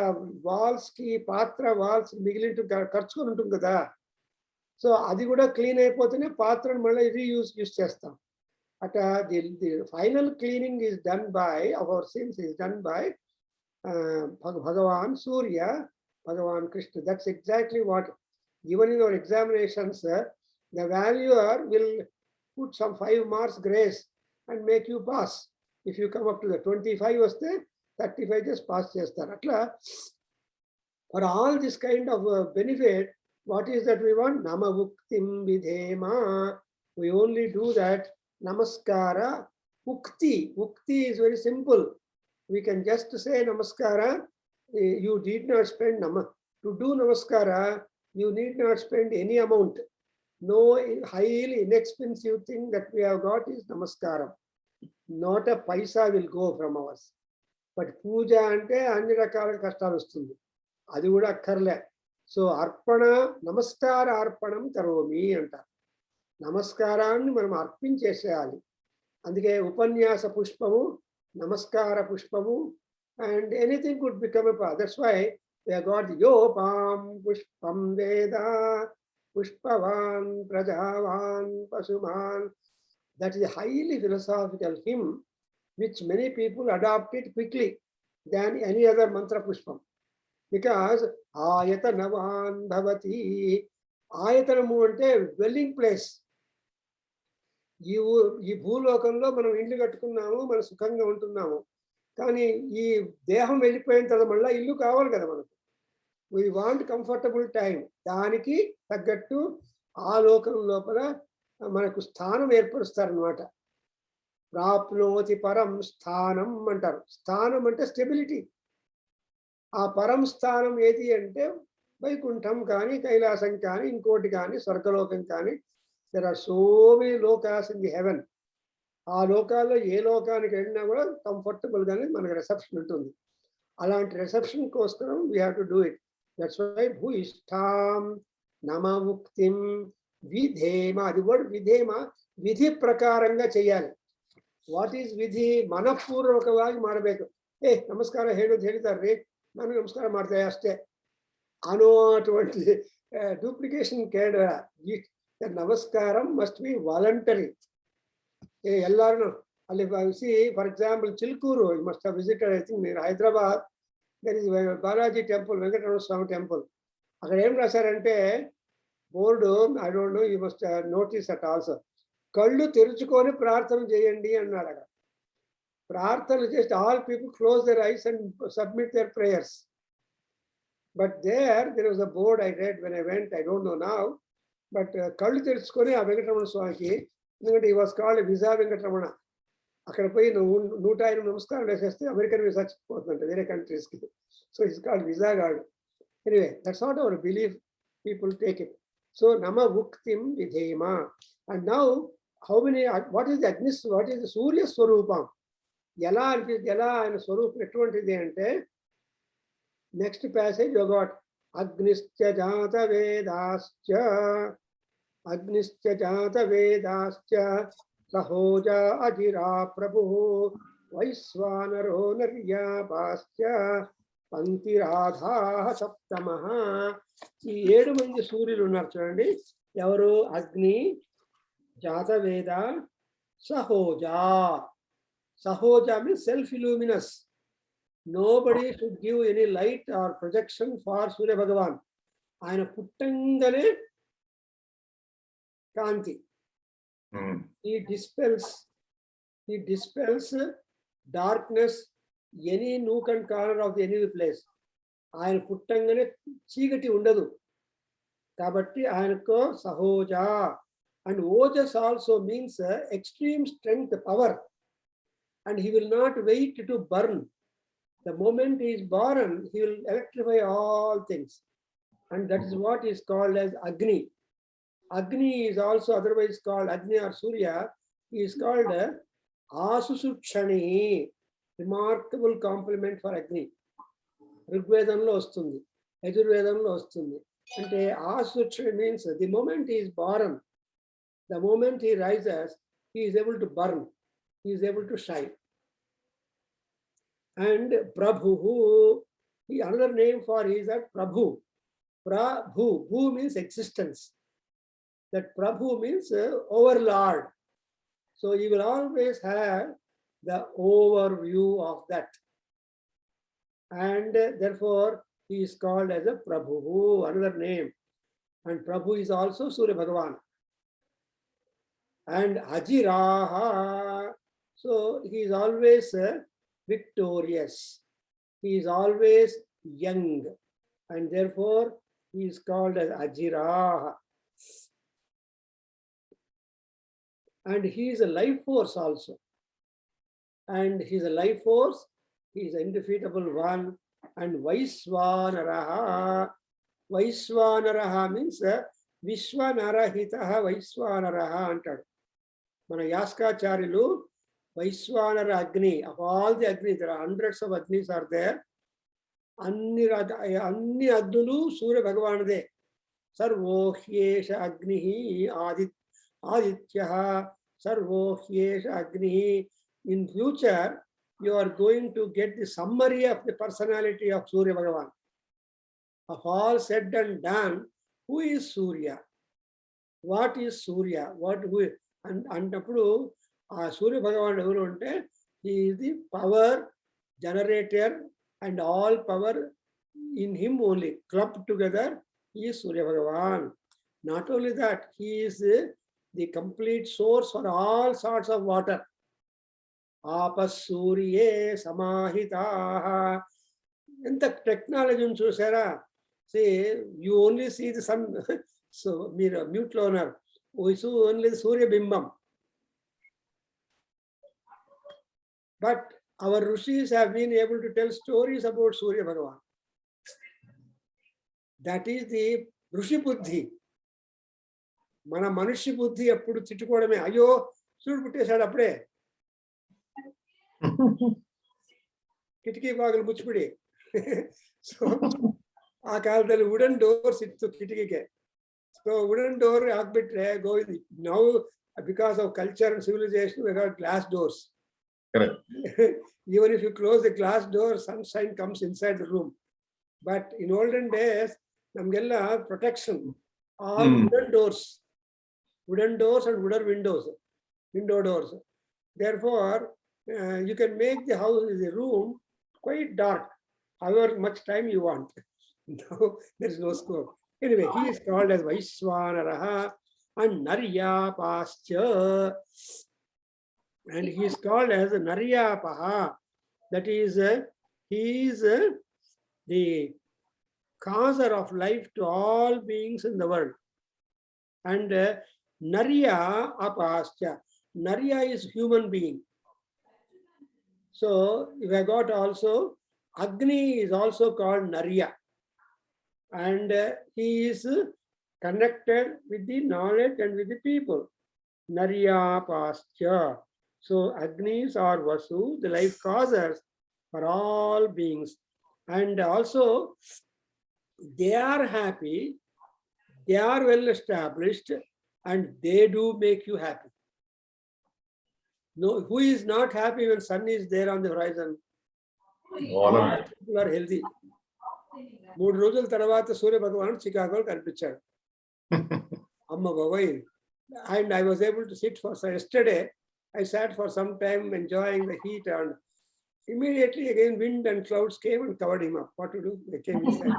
వాల్స్కి పాత్ర వాల్స్ మిగిలింటు ఖర్చుకొని ఉంటుంది కదా. సో అది కూడా క్లీన్ అయిపోతేనే పాత్రను మళ్ళీ యూస్ చేస్తాం. అట the final cleaning is done by our sins is done by Bhagavan Surya, Bhagavan Krishna. That's exactly what, even in our examinations, the valuer will put some 5 marks grace and make you pass. If you come up to the 25 vaste, 35 just pass chestar. Atla, for all this kind of benefit, what is that we want? Namavuktim vidhema. We only do that. Namaskara. Ukti. Ukti is very simple. We can just say namaskara. You need not spend to do namaskara. You need not spend any amount. No highly inexpensive thing that we have got is namaskara. Not a paisa will go from us. But puja ante anni rakala kashtalu vastundi. Adi kuda akkarle. So arpana namaskara arpanam karomi anta. Namaskaranni manam arpincheseyali. అందుకే ఉపన్యాస పుష్పము, నమస్కార పుష్పము, and anything could become a path. That's why we have got yopam pushpam veda pushpavan prajavan pasuman. That is a highly philosophical hymn which many people adopt it quickly than any other mantra pushpam, because ayatanavan bhavati. Ayatanamu ante dwelling place. ఈ భూలోకంలో మనం ఇల్లు కట్టుకున్నాము, మనం సుఖంగా ఉంటున్నాము. కానీ ఈ దేహం వెళ్ళిపోయిన తర్వాత మళ్ళీ ఇల్లు కావాలి కదా మనకు. We want comfortable time. దానికి తగ్గట్టు ఆ లోకం లోపల మనకు స్థానం ఏర్పరుస్తారనమాట. ప్రాప్నోతి పరం స్థానం అంటారు. స్థానం అంటే స్టెబిలిటీ. ఆ పరం స్థానం ఏది అంటే వైకుంఠం కానీ, కైలాసం కానీ, ఇంకోటి కానీ, స్వర్గలోకం కానీ. There are so many lokas in the heaven. ఆ లోకాల్లో ఏ లోకానికి వెళ్ళినా కూడా కంఫర్టబుల్ గానే మనకు రిసెప్షన్ ఉంటుంది. అలాంటి రిసెప్షన్ కోసరం we have to do it. That's why భూయిష్ఠాం నమముక్తిం విధేమ. అది కూడా విధేమ, విధి ప్రకారంగా చేయాలి. వాట్ ಈಸ್ ವಿಧಿ? ಮನಪೂರ್ವಕವಾಗಿ ಮಾಡಬೇಕು. ನಮಸ್ಕಾರ ಹೇಳೋದು ಹೇಳ್ತಾರ್ರಿ, ನಾನು ನಮಸ್ಕಾರ ಮಾಡ್ತೇವೆ ಅಷ್ಟೇ ಅನ್ನೋ ಅటువంటి ಡೂಪ್ಲಿಕೇಶನ್ ಕೇಳ. Namaskaram must be voluntary. Ellaru alli see, for example, Chilkuru, you must have visited, I think, near Hyderabad. There is Balaji temple, Venkatramana Swami temple. Akkada em rasarante board, I don't know, you must notice that also. Kallu teruchukoni prarthana cheyandi annadu. Prarthana just all people close their eyes and submit their prayers. But there was a board I read when I went, I don't know now. But కళ్ళు తెరుచుకొని ఆ వెంకటరమణ స్వామికి, ఎందుకంటే ఈ was called విజా Venkataramana. అక్కడ పోయి నువ్వు 105 నమస్కారం వేసేస్తే అమెరికన్ వీసా వచ్చిపోతుందంట వేరే కంట్రీస్కి. So it's called visa guard. Anyway, that's not our belief, people take it. So నమ ఉక్తిం విధేమ. And now how many, what is the అగ్నిస్, వాట్ ఈస్ ది సూర్య స్వరూపం? ఎలా ఆయన స్వరూపం ఎటువంటిది అంటే, నెక్స్ట్ ప్యాసేజ్ యు గాట్ అగ్నిశ్చ జాత వేదాశ్చ, అగ్నిశ్చ జాత వేదాశ్చ సహోజ అజిరా ప్రభు వైశ్వానరో నర్యాపాశ్చ పంక్తిరాధా సప్తమః. ఈ 7 మంది సూర్యులు ఉన్నారు చూడండి. ఎవరు? అగ్ని, జాతవేద, సహోజ. సహోజ means self illuminous. Nobody should give any light or projection for Surya Bhagavan. ఆయన పుట్టంగానే కాంతి. He dispels darkness, any nook and corner of any place. ఆయన పుట్టంగానే చీకటి ఉండదు. కాబట్టి ఆయనకు సహోజ. And ojas also means extreme strength, power. and he will not wait to burn. The moment he is born, he will electrify all things. And that is what is called as Agni. Agni is also otherwise called Agni or Surya. He is called Asusukshani. Remarkable compliment for Agni. Rigvedanlo vastundi, Yajurvedanlo vastundi. Ante Asusukshani means the moment he is born, the moment he rises, he is able to burn, he is able to shine. And Prabhu, another name for he is that Prabhu. Prabhu, Bhu means existence. That Prabhu means overlord. So you will always have the overview of that. And therefore, he is called as a Prabhu, another name. And Prabhu is also Surya Bhagavan. And Ajiraha, so he is always victorious. He is always young. And therefore, he is called as Ajiraha. And he is a life force also. And he is a life force. He is an indefeatable one. And Vaiswanaraha. Vaiswanaraha means Vishwanarahitaha Vaiswanaraha antadu. Mana Yaskacharyalu, Vaiswanara Agni, of all the Agni, there are hundreds of Agnis are there. Anni Agnulu Surya Bhagavanade. Sarvohyesha Agnihi Adityaha Sarvohyesha Agnihi. In future, you are going to get the summary of the personality of Surya Bhagavan. Of all said and done, who is Surya? What is Surya? And Appudu, Surya Bhagavan evaru ante, he is the power generator and all power in him only. Clubbed together, he is Surya Bhagavan. Not only that, he is the complete source for all sorts of water. Apasurye samahitaha. In the technology chusara, say you only see the sun. So mute loner. We saw only Surya Bimbam. But our Rishis have been able to tell stories about Surya Bhagavan. That is the Rishi Buddhi. Mana Manushi Buddhi appudu chittukodame. Ayyo, Surya puttesadu appude. Kitiki bagulu muchipudi. So, aa kaladalli wooden doors ittu kitikike. So wooden door agbitre go now because of culture and civilization we got glass doors. Correct. Even if you close the glass door, sunshine comes inside the room. But in olden days, namgella protection, all wooden doors and wooden window doors. Therefore, you can make the house, the room quite dark, however much time you want. No, there is no scope. Anyway, he is called as Vaiswanaraha and Naryapascha. And he is called as Naryapaha. That is, he is the causer of life to all beings in the world. And Narya Apascha. Narya is human being. So we have got also Agni is also called Narya. And he is connected with the knowledge and with the people. Narya Pascha. So Agnis are Vasu, the life causers for all beings. And also, they are happy, they are well established, and they do make you happy. No, who is not happy when sun is there on the horizon? All people are healthy. 3 రోజుల తర్వాత సూర్య భగవాన్ చికాగోలో కనిపించాడు. అమ్మ బాబాయ్. And I was able to sit for yesterday. I sat for some time enjoying the heat, and immediately again wind and clouds came and covered him up. What to do? They came inside.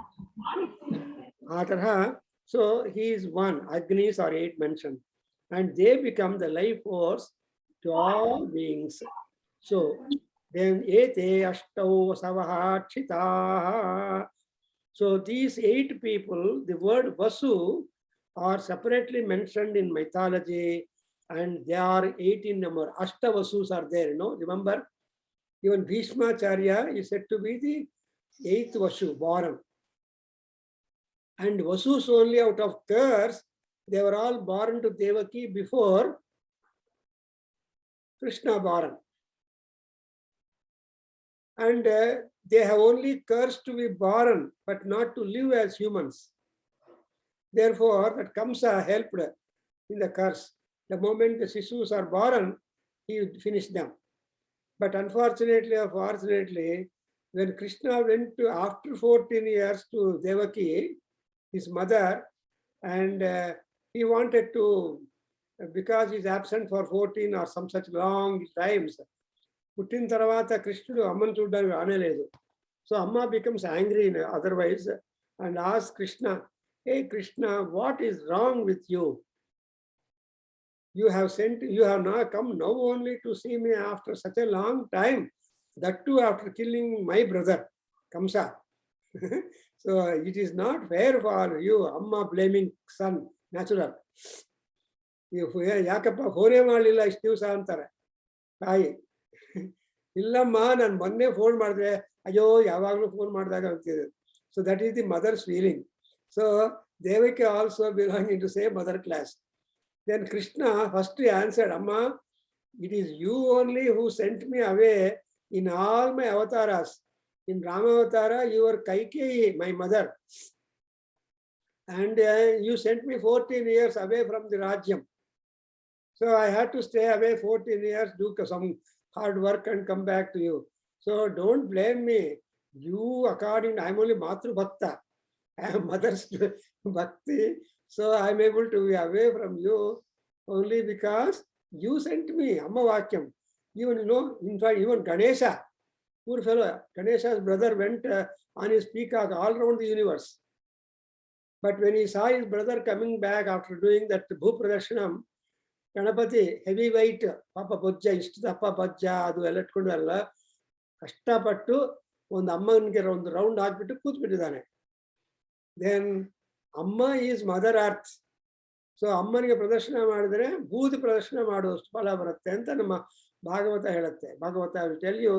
So he is one. Agnis are 8 mentioned, and they become the life force to all beings. So then ete ashtau savaha chitaha. So these 8 people, the word Vasu are separately mentioned in mythology and they are 8 in number. Ashtavasus are there, remember? Even Bhishmacharya is said to be the 8th Vasu, born. And Vasus only out of curse, they were all born to Devaki before Krishna born. And they have only curse to be born, but not to live as humans. Therefore, that Kamsa helped in the curse. The moment the Sisus are born, he finished them. But unfortunately or fortunately, when Krishna went to, after 14 years, to Devaki, his mother, and he wanted to, because he's absent for 14 or some such long times, పుట్టిన తర్వాత కృష్ణుడు అమ్మను చూడడానికి రానేలేదు. So Amma becomes angry otherwise and asks Krishna, hey Krishna, what is wrong with you? You have now come now only to see me after such a long time, that too after killing my brother, Kamsa. So it is not fair for you. Amma blaming son, natural. ಯಾಕಪ್ಪ ಫೋನೇ ಮಾಡಲಿಲ್ಲ ಇಷ್ಟು ದಿವಸ ಅಂತಾರೆ ತಾಯಿ. ಇಲ್ಲಮ್ಮ ನಾನು ಮೊನ್ನೆ ಫೋನ್ ಮಾಡಿದ್ರೆ ಅಯ್ಯೋ ಯಾವಾಗಲೂ ಫೋನ್ ಮಾಡಿದಾಗ ಅಂತಿದೆ. So that is the mother's feeling. So ದೇವಕ್ಕೆ also belonging to same mother class. Then Krishna first answered, Amma, it is you only who sent me away in all my avatars. In Rama Avatara, you were Kaikeyi, my mother. And you sent me 14 years away from the Rajyam. So I had to stay away 14 years, do some hard work and come back to you. So don't blame me. You, I'm only Matru Bhakta. I am mother's Bhakti. So I'm able to be away from you only because you sent me, Amma Vakyam. Even, in fact, even Ganesha, poor fellow, Ganesha's brother went on his peacock all around the universe. But when he saw his brother coming back after doing that Bhupradarsanam, Ganapati, heavy weight, Papa Bojja, Ishtappa Bojja, adu ellatkondu alla, ಕಷ್ಟಪಟ್ಟು ಒಂದು ಅಮ್ಮನಿಗೆ ಒಂದು round ಹಾಕ್ಬಿಟ್ಟು ಕೂತ್ಬಿಟ್ಟಿದ್ದಾನೆ. Then ಅಮ್ಮ is mother earth. So ಅಮ್ಮನಿಗೆ ಪ್ರದರ್ಶನ ಮಾಡಿದ್ರೆ ಬೂದಿ ಪ್ರದರ್ಶನ ಮಾಡುವಷ್ಟು ಫಲ ಬರುತ್ತೆ ಅಂತ ನಮ್ಮ ಭಾಗವತ ಹೇಳುತ್ತೆ. Bhagavata tell you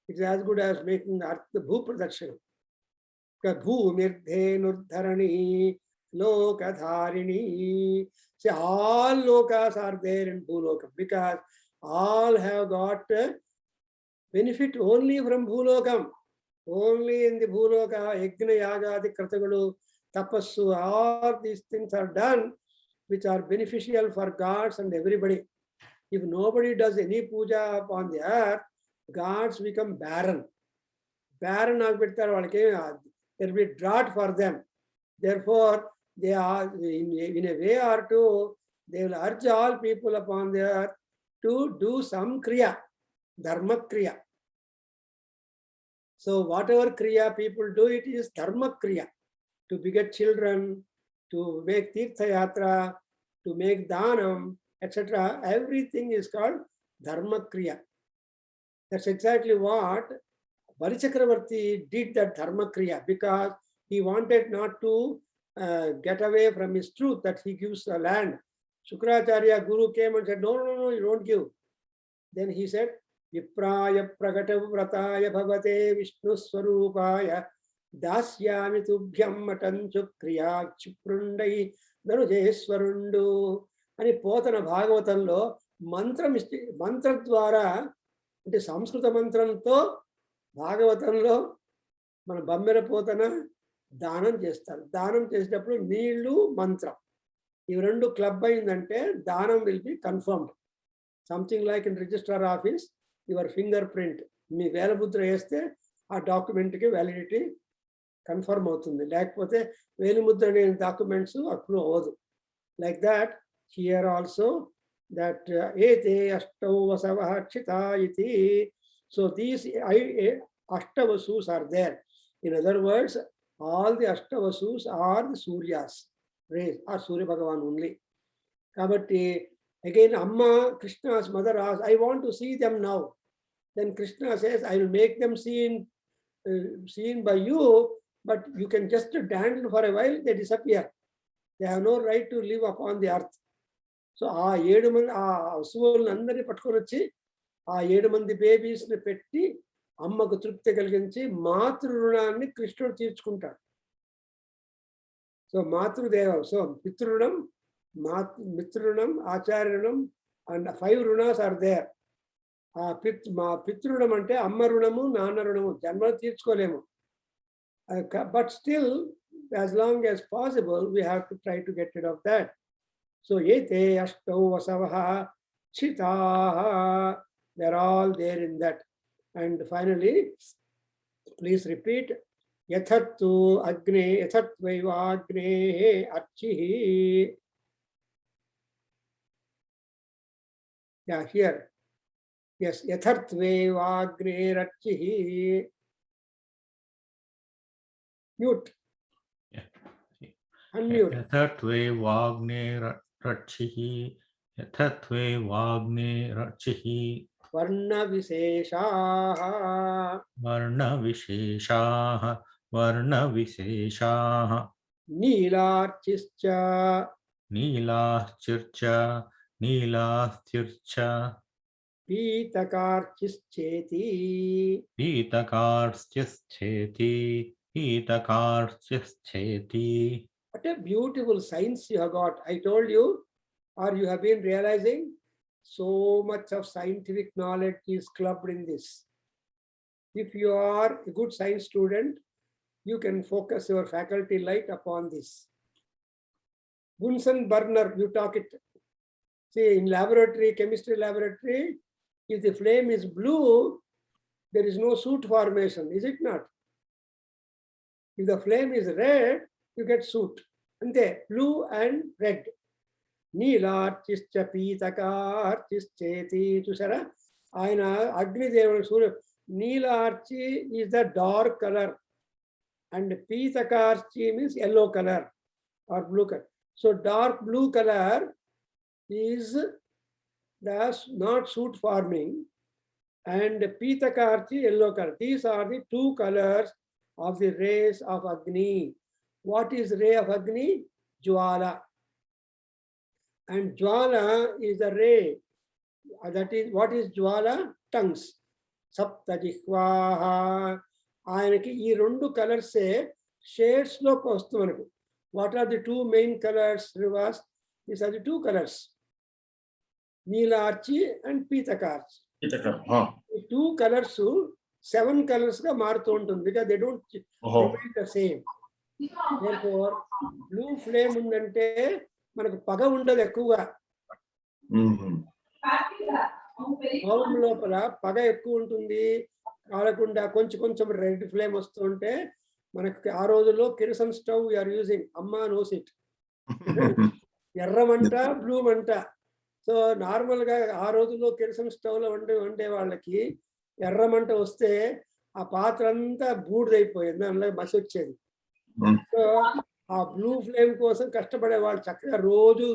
it's as good as making earth ಭೂ ಪ್ರದರ್ಶನ. ಭೂಮಿರ್ಧೇನುರ್ಧರಣಿ ಲೋಕಧಾರಿಣಿ. See, all lokas are there in Bhulokam because all have got benefit only from Bhulokam. Only in the Bhuloka, Yajna, Yagadi, Kratagalu, Tapassu, all these things are done which are beneficial for gods and everybody. If nobody does any puja upon the earth, gods become barren. Barren agbitar valke, there will be drought for them. Therefore, they are in a way or two, they will urge all people upon the earth to do some kriya, dharma kriya. So whatever kriya people do, it is dharma kriya. To beget children, to make tirtha yatra, to make dhanam, etc. Everything is called dharma kriya. That's exactly what Balichakravarti did, that dharma kriya, because he wanted not to get away from his truth that he gives the land. Shukracharya Guru came and said, no, you don't give. Then he said, Vipraya Prakatavrataya Bhavate Vishnu Swarupaya Dasyami Tubhyam Matanchu Kriya Chiprundai Danujeswarundu. అని పోతన భాగవతంలో మంత్ర ద్వారా, అంటే సంస్కృత మంత్రంతో భాగవతంలో మన బమ్మెర పోతన దానం చేస్తారు. దానం చేసేటప్పుడు నీళ్లు మంత్రం ఇవి రెండు క్లబ్ అయిందంటే దానం will be confirmed. Something like in registrar office your finger print, మీ వేలముద్ర వేస్తే ఆ డాక్యుమెంట్కి వ్యాలిడిటీ కన్ఫర్మ్ అవుతుంది. లేకపోతే వేలిముద్ర లేని డాక్యుమెంట్స్ అప్రూవ్ అవ్వదు. Like that here also that ఏతే అష్టౌ వసవః క్షితా ఇతి. సో దీస్ అష్టవసూస్ are there. In other words, all the Ashtavasus are the Suryas rays, or Surya Bhagavan only. Kabatti again Amma, Krishna's mother, asks, I want to see them now. Then Krishna says, I will make them seen by you, but you can just dandle for a while, they disappear. They have no right to live upon the earth. So ఆ 7 మంది ఆ వస్తువులను అందరినీ పట్టుకొని వచ్చి ఆ 7 మంది బేబీస్ని పెట్టి అమ్మకు తృప్తి కలిగించి మాతృ రుణాన్ని కృష్ణుడు తీర్చుకుంటాడు. సో మాతృదేవ, సో పితృణం, మిత్రుణం, ఆచార్య రుణం అండ్ 5 రుణాస్ ఆర్ దేర్. మా పితృణం అంటే అమ్మ రుణము, నాన్న రుణము జన్మలు తీర్చుకోలేము. But still as long as possible we have to try to get rid of that. So ete ashtau vasavaha chitaha, they're all there in that. And finally, please repeat, yathattu agne yathatvaiva agne archihi. Yeah, here. Yes, yathatvaiva agne archihi. Mute. Unmute. यथत्वे वाग्ने रक्षिः यथत्वे वाग्ने रक्षिः Varna visheshaha. वर्णविशेषाः वर्णविशेषाः Neelarchischa. नीलाश्चिर्च नीलास्तिर्च Pitakarchischeti. पीतकार्च्यश्चेति पीतकार्च्यश्चेति. What a beautiful science you have got. I told you, or you have been realizing, so much of scientific knowledge is clubbed in this. If you are a good science student, you can focus your faculty light upon this. Bunsen burner, you talk it. See, in laboratory, chemistry laboratory, if the flame is blue, there is no soot formation, is it not? If the flame is red, you get soot. And there, blue and red. Neelarchischa pitakarchischeti. Chusara, Aina Agni Devan Surya. Neelarchi is the dark color, and Pitakarchi means yellow color or blue color. So dark blue color is not soot forming, and Pitakarchi yellow color. These are the 2 colors of the rays of Agni. What is ray of Agni? Jwala. And Jwala is the ray. That is, what is Jwala? Tongues. Saptajihvaha. ఆయనకి ఈ 2 colours shades లోకి వస్తుంది మనకు. What are the 2 main colours rivers? These are the 2 colours, నీలార్చి and పీతకార్చి. ఈ 2 colours 7 colours గా మారుతూ ఉంటుంది, because they don't remain the same. therefore blue flame ఉందంటే మనకు పగ ఉండదు ఎక్కువగా. బౌల్ లోపల పగ ఎక్కువ ఉంటుంది, కాలకుండా కొంచెం రెడ్ ఫ్లేమ్ వస్తుంటే మనకి ఆ రోజుల్లో కిరసన్ స్టవ్ యూఆర్ యూజింగ్. అమ్మా నోస్ ఇట్. ఎర్రమంట, బ్లూ మంట. సో నార్మల్గా ఆ రోజుల్లో కిరసన్ స్టవ్లో వండే వాళ్ళకి ఎర్రమంట వస్తే ఆ పాత్ర అంతా బూడిదైపోయింది, అందులో మసి వచ్చేది. సో ఆ బ్లూ ఫ్లేమ్ కోసం కష్టపడే వాళ్ళు చక్కగా రోజు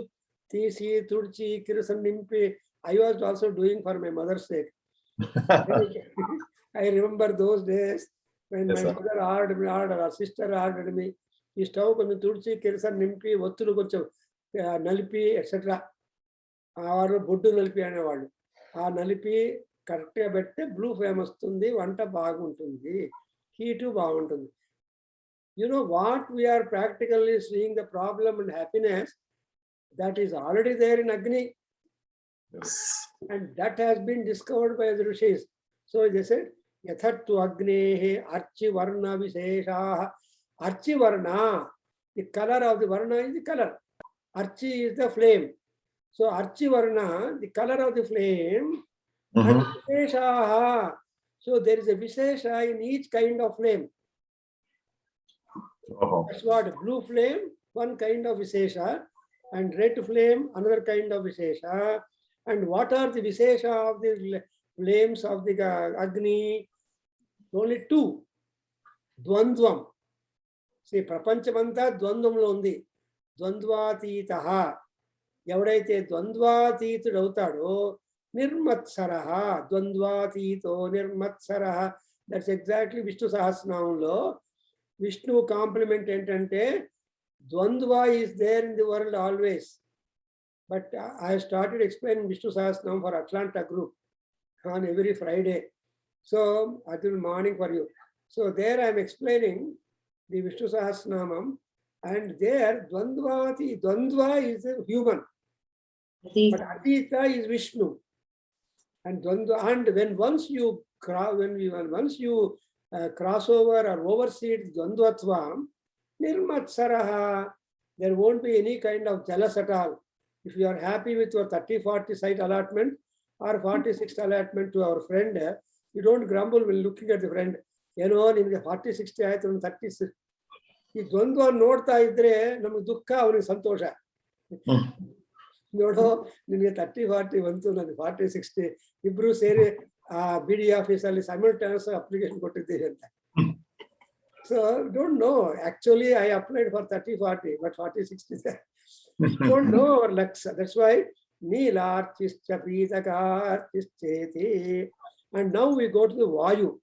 తీసి తుడిచి కిరసన్ నింపి. I was also doing for my mother's sake. I remember those days when my mother ordered or sister ordered me, ఈ స్టవ్ కొంచెం తుడిచి కిరసన్ నింపి ఒత్తులు కొంచెం నలిపి ఎట్సెట్రా. వారు బొడ్డు నలిపి అనేవాళ్ళు. ఆ నలిపి కరెక్ట్గా పెడితే బ్లూ ఫ్లేమ్ వస్తుంది, వంట బాగుంటుంది, హీటు బాగుంటుంది. You know what we are practically seeing the problem and happiness that is already there in Agni. Yes. And that has been discovered by the rishis. So they said, yathattu agnehe archi varna visheshaha. Archi varna, the color of the varna is the color. Archi is the flame. So archi varna, the color of the flame, and visheshaha. So there is a vishesha in each kind of flame. That's what blue flame, one kind of vishesha, and red flame, another kind of vishesha. And what are the vishesha of the flames of the Agni? Only 2. Dvandvam. See, prapanchamanta dvandvamlo undi. Dvandvatitaha. ఎవడైతే ద్వంద్వాతీతుడు అవుతాడో నిర్మత్సరః. ద్వంద్వాతీతో నిర్మత్సరః. That's exactly Vishnu సహస్రనామంలో Vishnu compliment ఏంటంటే ద్వంద్వ is there in the world always. but I started explaining Vishnu Sahasranam for Atlanta group on every Friday. So I do morning for you. So there I am explaining the Vishnu Sahasranamam, and there Dvandva is a human, but Atita is Vishnu. And Dvandva, and when once you cross over or oversee Dvandvatvam, Nirmatsaraha, there won't be any kind of jealous at all. If you are happy with your 30-40 site allotment or 46 allotment to our friend, you don't grumble when looking at the friend. You know, in the 40-60 ayatun 36. If Dvandva nodta idre, namu dukkha avani santosha. Nodo, ninge 30-40 vantu nadi 40-60. Ibru seri BD office alli simultaneous application kottidde anta. So don't know. Actually, I applied for 30-40, but 40-60 there. Don't know our lucks. That's why Neelarchischa Pitakarchischeti. And now we go to the Vayu.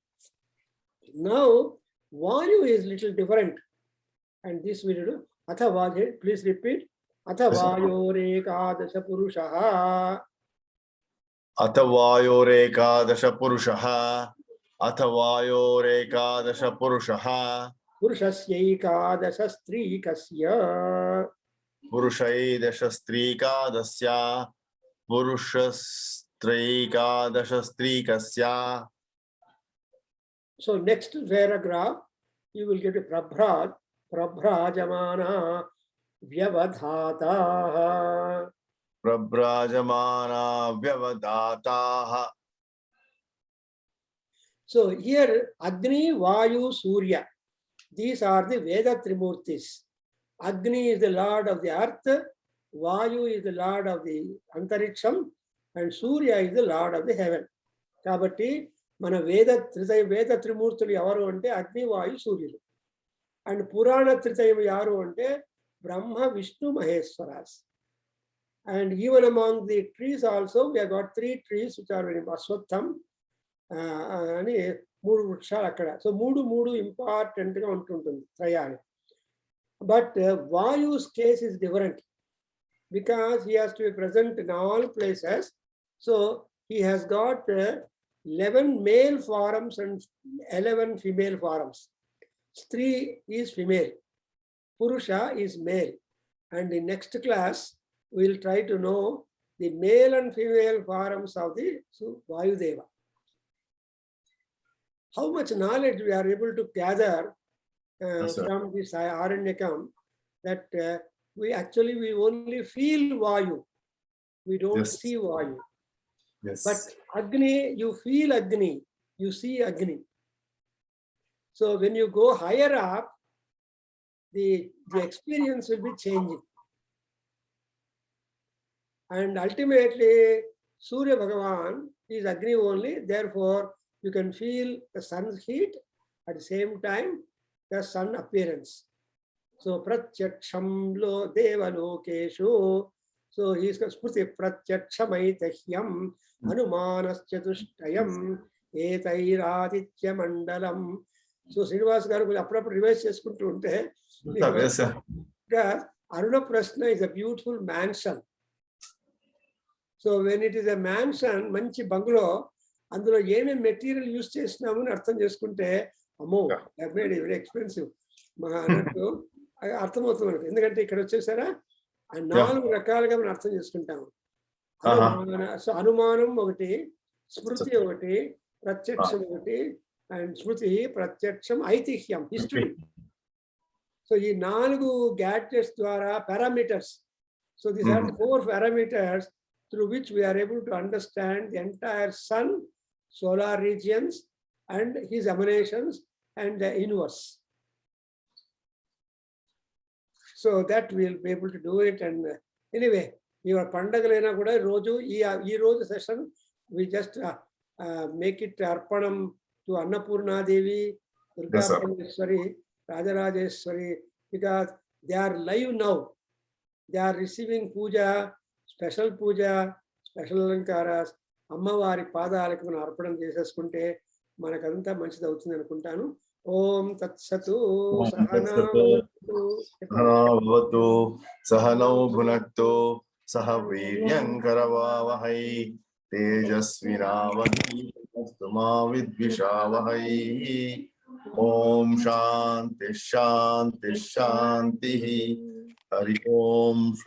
Now, Vayu is little different. And this we do. Atha Vayu, please repeat. Atha Vayoreka Purushaha. Atha Vayoreka Purushaha. Atha Vayoreka Purushaha. Purushasyaika Strikasya. Purushaidasastrikadasya. Purushasтрикадасya. So next paragraph, you will get a Prabhrajamana Vyavadhata. Prabhrajamana Vyavadhataha. So here, Agni, Vayu, Surya. These are the Veda Trimurtis. Agni is the Lord of the earth, Vayu is the Lord of the Antariksham, and Surya is the Lord of the heaven. Kabatti, mana Veda Trimurtulu yavaru ante Agni, Vayu, Surya. And Purana Tritayam yaru ante Brahma, Vishnu, Maheswaras. And even among the trees also, we have got 3 trees which are very Aswatham. అని 3 వృక్షాలు అక్కడ. So 3 important గా ఉంటుంటుంది త్రయాన్ని. But Vayu's case is different because he has to be present in all places. So he has got 11 male forms and 11 female forms. Stree is female, Purusha is male. And in next class, we will try to know the male and female forms of the Vayudeva. How much knowledge we are able to gather from this Aranyakam, that we only feel Vayu. We don't see Vayu. Yes. But Agni, you feel Agni, you see Agni. So when you go higher up, the experience will be changing. And ultimately, Surya Bhagavan is Agni only, therefore you can feel the sun's heat at the same time the sun appearance. So Pratyaksham Devalokeshu. So he is Spruti Pratyakshamaitahyam Anumanaschatushtayam Etairaditya Mandalam. So Srinivas garu appudu revise cheskuntu unte because Aruna Prasna is a beautiful mansion. So when it is a mansion, manchi bungalow, అందులో ఏమేమి material use చేసినాము అని అర్థం చేసుకుంటే అమ్మో made very expensive మా అన్నట్టు అర్థమవుతుంది మనకు. ఎందుకంటే ఇక్కడ వచ్చేసారా 4 రకాలుగా మనం అర్థం చేసుకుంటాము. అనుమానం ఒకటి, స్మృతి ఒకటి, ప్రత్యక్షం ఒకటి, అండ్ స్మృతి, ప్రత్యక్షం, ఐతిహ్యం, హిస్టరీ. సో ఈ 4 గ్యాడ్జెట్స్ ద్వారా parameters. So these are the 4 parameters through which we are able to understand the entire sun, solar regions, and his emanations, and the universe. So that we will be able to do it. And anyway, your Pandagalaina kuda roju ee roju session we just make it arpanam to Annapurna Devi, Durga Parmeshwari, Rajarajeshwari, because they are live now. They are receiving puja, special puja, special అలంకారాస్, అమ్మవారి పాదాలకు మనం అర్పణం చేసేసుకుంటే మనకంతా మంచిది అవుతుంది అనుకుంటాను. ఓం తత్సతు. సహనౌ భునక్తు, सह वीर्यंकरवावहै तेजस्विनावधीतमस्तु मा विद्विषावहै। ओम शांति शांति शांति। हरि ओम।